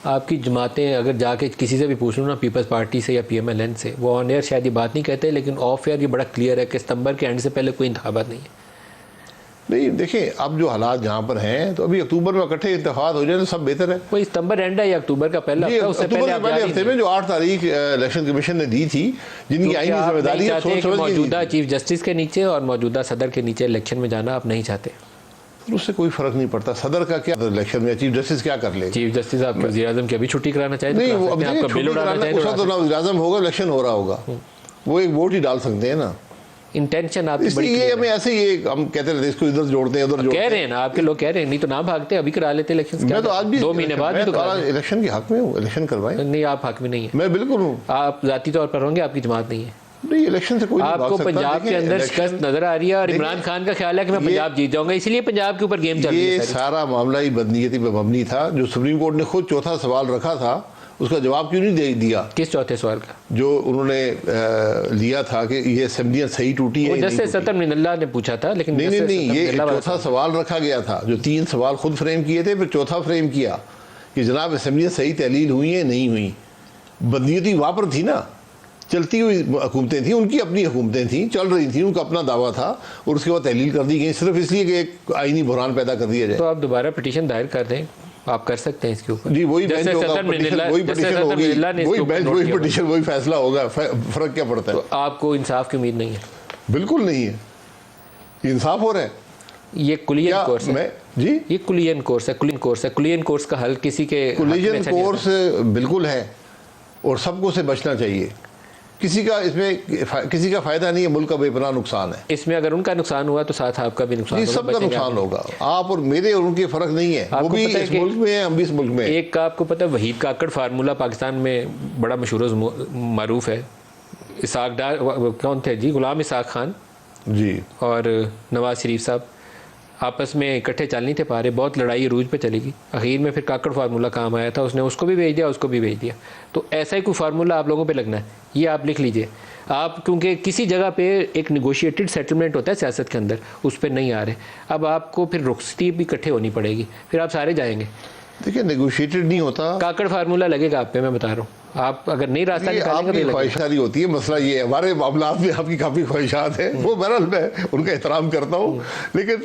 आपकी जमातें अगर जाके किसी से भी पूछ लो ना, पीपल्स पार्टी से या PMLN से, वो ऑन एयर शायद ये बात नहीं कहते, लेकिन ऑफ एयर ये बड़ा क्लियर है कि सितंबर के एंड से पहले कोई इंतखाबात नहीं है। नहीं देखिए, अब जो हालात जहाँ पर हैं तो अभी अक्टूबर में इकट्ठे इंतखाबात हो जाए तो सब बेहतर है। कोई सितंबर एंड है या अक्टूबर का पहला हफ्ता, उससे पहले आप पहले हफ्ते में जो 8 तारीख इलेक्शन कमीशन ने दी थी, जिनकी आईनी जिम्मेदारी है, सोच समझ मौजूदा चीफ जस्टिस के नीचे और मौजूदा सदर के नीचे इलेक्शन में जाना आप नहीं चाहते? उससे कोई फर्क नहीं पड़ता। सदर का क्या इलेक्शन में, चीफ जस्टिस क्या कर ले? चीफ जस्टिस आप वज़ीर आज़म की अभी छुट्टी कराना चाहिए? नहीं, वो आपका बिल उड़ाना चाहिए, उसका तो ना वज़ीर आज़म होगा, इलेक्शन हो रहा होगा, वो एक वोट ही डाल सकते हैं ना। इंटेंशन आप इसलिए हमें ऐसे ही हम कहते रहते इसको इधर जोड़ते हैं उधर जोड़ते कह रहे हैं ना, आपके लोग कह रहे हैं, नहीं तो ना भागते, अभी करा लेते इलेक्शन। मैं तो आज भी 2 महीने बाद तो इलेक्शन के हक में हूँ, इलेक्शन करवाएं। नहीं, आप हक में नहीं है। मैं बिल्कुल हूँ। आप जाती तौर पर होंगे, आपकी जमात नहीं है। नहीं, इलेक्शन से कोई नहीं आपको भाग सकता। पंजाब के अंदर शिकस्त नजर आ रही है और इमरान खान का ख्याल है कि मैं पंजाब जीत जाऊंगा, इसलिए पंजाब के ऊपर गेम चल रही है। ये सारा मामला ही बदनीयती पे मबनी था। जो सुप्रीम कोर्ट ने खुद चौथा सवाल रखा था, उसका जवाब क्यों नहीं दिया? किस चौथे सवाल का? जो उन्होंने लिया था कि ये असेंबलियां सही टूटी है। जैसे सतर मिनल्ला ने पूछा था, लेकिन नहीं, ये चौथा सवाल रखा गया था। जो 3 सवाल खुद फ्रेम किए थे, फिर चौथा फ्रेम किया कि जनाब असेंबलियां सही तहलील हुई है नहीं हुई। बदनीयती वहाँ पर थी ना, चलती हुई हुकूमतें थी, उनकी अपनी हुकूमतें थी, चल रही थी, उनका अपना दावा था, और उसके बाद तहलील कर दी गई सिर्फ इसलिए कि एक आईनी बुहरान पैदा कर दिया जाए। तो आप दोबारा पिटीशन दायर कर दें, आप कर सकते हैं इसके ऊपर। जी, वही बेंच होगा, वही पिटीशन होगी, वही बेंच, वही पिटीशन, वही फैसला होगा। फर्क क्या पड़ता है? तो आपको इंसाफ की उम्मीद नहीं है? बिल्कुल नहीं है। इंसाफ हो रहा है। ये कुलियन कोर्स है जी, ये कुलियन कोर्स है। कुलियन कोर्स का हल किसी के कुलियन कोर्स बिल्कुल है, और सबको से बचना चाहिए। किसी का इसमें किसी का फायदा नहीं है, मुल्क का बेपनाह नुकसान है। इसमें अगर उनका नुकसान हुआ तो साथ आपका भी नुकसान होगा, सबका नुकसान होगा। आप और मेरे और उनके फर्क नहीं है। वो भी इस मुल्क में है, हम भी इस मुल्क में। एक का आपको पता है, वहीद काकड़ फार्मूला पाकिस्तान में बड़ा मशहूर मारूफ है। इसाक डार कौन थे जी? गुलाम इसाक खान जी और नवाज शरीफ साहब आपस में इकट्ठे चल नहीं थे पा रहे, बहुत लड़ाई अरूज पे चलेगी। आखिर में फिर काकड़ फार्मूला काम आया था, उसने उसको भी भेज दिया, उसको भी भेज दिया। तो ऐसा ही कोई फार्मूला आप लोगों पे लगना है, ये आप लिख लीजिए। आप क्योंकि किसी जगह पे एक निगोशिएटेड सेटलमेंट होता है सियासत के अंदर, उस पर नहीं आ रहे, अब आपको फिर रुखसती भी इकट्ठे होनी पड़ेगी, फिर आप सारे जाएंगे। देखिए, नेगोशिएटेड नहीं होता, काकड़ फार्मूला लगेगा आप पे, मैं बता रहा हूँ। आप अगर नहीं रास्ता निकालेंगे तो ख्वाहिशात होती है। मसला ये है, हमारे मामलात में आपकी काफ़ी ख्वाहिशात है, वो बहरहाल मैं उनका एहतराम करता हूँ, लेकिन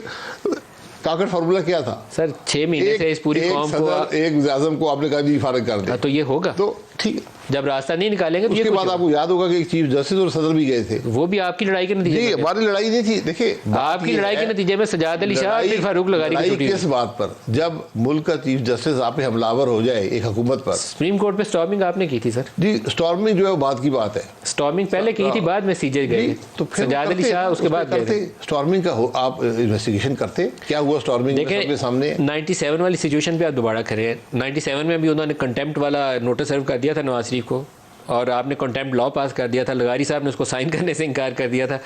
काकड़ फार्मूला क्या था सर? 6 महीने से इस पूरी कौम को, एक वज़ीर आज़म को आपने कहा जी फारिग कर दे, तो ये होगा। तो ठीक, जब रास्ता नहीं निकालेंगे तो उसके बाद आपको याद होगा कि चीफ जस्टिस और सदर भी गए थे। वो भी आपकी लड़ाई के नतीजे में? हमारी लड़ाई नहीं थी। देखिए, आपकी लड़ाई के नतीजे में सजाद अली शाह और फारूक लगारी की किस बात पर? जब मुल्क का चीफ जस्टिस आप पे हमलावर हो जाए एक हुकूमत पर। सुप्रीम कोर्ट पे स्टॉर्मिंग आपने की थी सर? जी, स्टॉर्मिंग जो है बात की बात है। स्टॉर्मिंग पहले की थी, बाद में सीजे गए, तो सजाद अली शाह उसके बाद करते। स्टॉर्मिंग का आप इन्वेस्टिगेशन करते, क्या हुआ स्टॉर्मिंग में? सबके सामने 97 वाली सिचुएशन पे आप दोबारा करें। 97 में भी उन्होंने कंटेम्प्ट वाला नोटिस सर्व कर दिया था नवाज शरीफ को, और आपने कंटेम्प्ट लॉ पास कर दिया था। लगारी साहब ने उसको साइन करने से इनकार कर दिया था।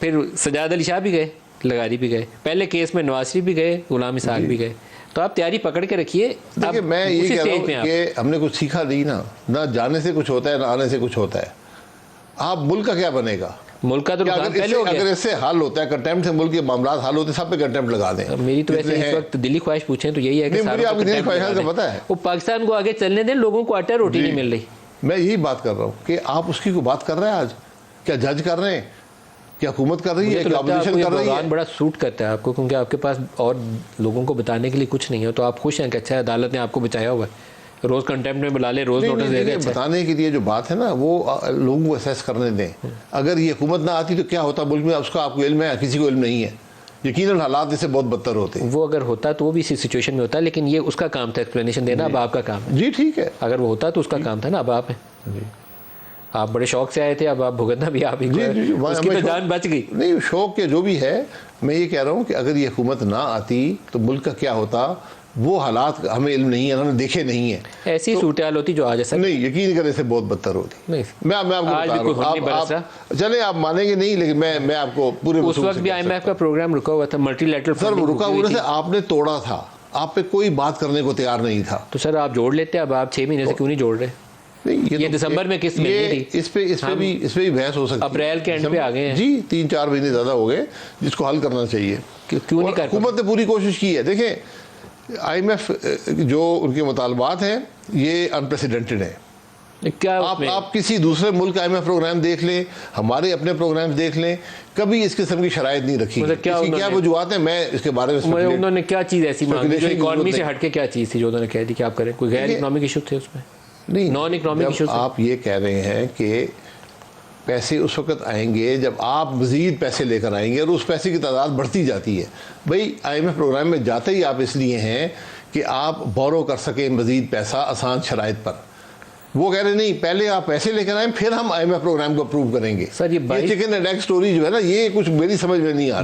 फिर सजाद अली शाह भी गए, लगारी भी गए, पहले केस में नवाज शरीफ भी गए, गुलाम इसाक भी गए। तो आप तैयारी पकड़ के रखिए। देखिए, मैं ये कह रहा हूँ कि हमने कुछ सीखा नहीं ना जाने से कुछ होता है, ना आने से कुछ होता है। आप मुल्क का क्या बनेगा? मुल्क का तो अगर इससे हल होता है, कंटेम्प्ट से मुल्क के मामला हल होते, सब पे कंटेम्प्ट लगा दें। मेरी तो वैसे इस वक्त दिली ख्वाहिश पूछें तो यही है कि मुझे आपकी दिली ख्वाहिश का पता है, वो पाकिस्तान को आगे चलने दें, लोगों को आटा रोटी नहीं मिल रही। मैं यही बात कर रहा हूँ कि आप उसकी को बात कर रहे हैं। आज क्या जज कर रहे हैं? क्या हुकूमत कर रही है? क्या अपोजिशन कर रही है? बड़ा सूट करता है आपको, क्योंकि आपके पास और लोगों को बताने के लिए कुछ नहीं है, तो आप खुश हैं कि अच्छा अदालत ने आपको बचाया हुआ है, रोज कंटेम्प्ट में बुला ले, रोज नोटिस दे दे। बताने के लिए जो बात है ना, वो लोगों को असेस करने दें। अगर ये हुकूमत ना आती तो क्या होता मुल्क में, उसका आपको इल्म है? किसी को इल्म नहीं है। यकीनन हालात इससे बहुत बदतर होते। वो अगर होता तो वो भी इसी सिचुएशन में होता, लेकिन ये उसका काम था एक्सप्लेनेशन देना, अब आपका काम है। जी ठीक है, अगर वो होता तो उसका काम था ना, अब आप हैं। आप बड़े शौक से आए थे, अब आप भुगतना भी आप ही को, उसकी तो जान बच गई। नहीं, शौक के जो भी है, मैं ये कह रहा हूँ कि अगर ये हुकूमत ना आती तो मुल्क का क्या होता, वो हालात हमें इल्म नहीं है, उन्होंने देखे नहीं है। ऐसी सूरत हाल होती जो आज है। नहीं, यकीन करने से बहुत बदतर होती। नहीं, मैं आपको चले, आप मानेंगे नहीं, लेकिन मैं आपको पूरे उस वक्त भी IMF का प्रोग्राम रुका हुआ था, मल्टीलैटरल सर, रुका हुआ था, आपने तोड़ा था, आप पे कोई बात करने को तैयार नहीं था। तो सर आप जोड़ लेते, अब आप 6 महीने से क्यों नहीं जोड़ रहे? नहीं, ये दिसंबर में किस्त मिलनी थी। इस पे भी बहस हो सकती है। अप्रैल के एंड पे आ गए हैं जी, 3-4 महीने ज्यादा हो गए, जिसको हल करना चाहिए। क्यों नहीं कर? हुकूमत ने पूरी कोशिश की है। देखें, IMF जो उनके मुतालबात हैं ये अनप्रेसिडेंटेड है। क्या आप किसी दूसरे मुल्क का IMF प्रोग्राम देख लें, हमारे अपने प्रोग्राम देख लें, कभी इस किस्म की शराइत नहीं रखी। मतलब क्या वजूहत है, मैं इसके बारे में उन्होंने क्या चीज़ ऐसी मांगी जो इकॉनमी से नहीं। हटके क्या चीज़ थी जो उन्होंने कह दी कि आप करें? कोई गैर इकोनॉमिक इशू थे उसमें? नहीं, नॉन इकोनॉमिक इशू। आप ये कह रहे हैं कि पैसे उस वक्त आएंगे जब आप मज़ीद पैसे लेकर आएंगे और उस पैसे की तादाद बढ़ती जाती है। भाई IMF प्रोग्राम में जाते ही आप इसलिए हैं कि आप बोरो कर सकें मज़ीद पैसा आसान शराइत पर। वो कह रहे नहीं, पहले आप पैसे लेकर आए फिर हम IMF प्रोग्राम को अप्रूव करेंगे। सर ये चिकन एंड एग स्टोरी जो है ना, ये कुछ मेरी समझ में नहीं आ रही।